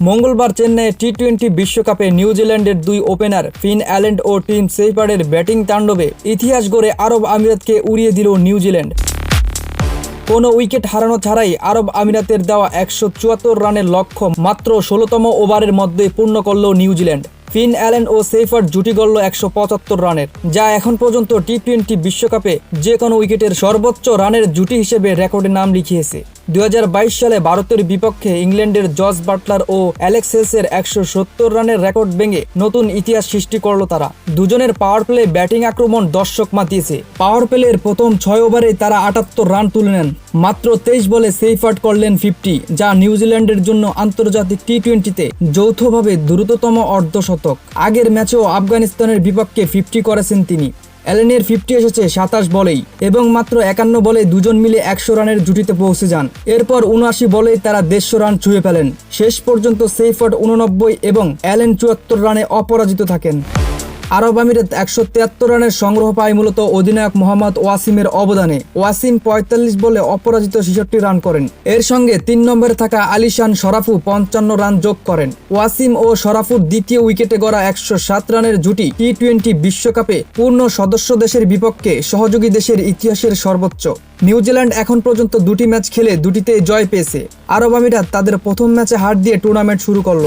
মঙ্গলবার চেন্নাইয়ে টি-20 বিশ্বকাপে নিউজিল্যান্ডের দুই ওপেনার ফিন অ্যালেন ও টিম সেইফার্ডের ব্যাটিং তাণ্ডবে ইতিহাস গড়ে আরব আমিরাতকে উড়িয়ে দিল নিউজিল্যান্ড। কোনো উইকেট হারানো ছাড়াই আরব আমিরাতের দেওয়া 174 রানের লক্ষ্য মাত্র 16তম ওভারের মধ্যেই পূর্ণ করল নিউজিল্যান্ড। ফিন অ্যালেন ও সেইফার্ড জুটি গড়ল 175 রানের, যা এখন পর্যন্ত টি-20 বিশ্বকাপে যে কোনো উইকেটের সর্বোচ্চ রানের জুটি হিসেবে রেকর্ডে নাম লিখিয়েছে। 2022 সালে ভারতের বিপক্ষে ইংল্যান্ডের জস বাটলার ও অ্যালেক্স হেলসের 170 রানের রেকর্ড ভেঙে নতুন ইতিহাস সৃষ্টি করল তারা। দুজনের পাওয়ার প্লে ব্যাটিং আক্রমণ দর্শক মাতিয়েছে। পাওয়ার প্লের প্রথম 6 ওভারে তারা 78 রান তুলে নেন। মাত্র 23 বলে সেইফার্ড করলেন 50, যা নিউজিল্যান্ডের জন্য আন্তর্জাতিক টি-20তে যৌথভাবে দ্রুততম অর্ধশতক। আগের ম্যাচেও আফগানিস্তানের বিপক্ষে 50 করেছেন তিনি। অ্যালেনের 50 এসেছে 27 বলেই এবং মাত্র 51 বলে দুজন মিলে 100 রানের জুটিতে পৌঁছে যান। এরপর 79 বলেই তারা 150 রান ছুঁয়ে ফেলেন। শেষ পর্যন্ত সেইফার্ড 89 এবং অ্যালেন 74 রানে অপরাজিত থাকেন। আরব আমিরাত 173 রানের সংগ্রহ পায় মূলত অধিনায়ক মোহাম্মদ ওয়াসিমের অবদানে। ওয়াসিম 45 বলে অপরাজিত 66 রান করেন। এর সঙ্গে 3 নম্বরে থাকা আলিশান শরাফু 55 রান যোগ করেন। ওয়াসিম ও শরাফুর দ্বিতীয় উইকেটে গড়া 107 রানের জুটি টি-20 বিশ্বকাপে পূর্ণ সদস্য দেশের বিপক্ষে সহযোগী দেশের ইতিহাসের সর্বোচ্চ। নিউজিল্যান্ড এখন পর্যন্ত 2টি ম্যাচ খেলে 2টিতে জয় পেয়েছে। আরব আমিরাত তাদের প্রথম ম্যাচে হার দিয়ে টুর্নামেন্ট শুরু করল।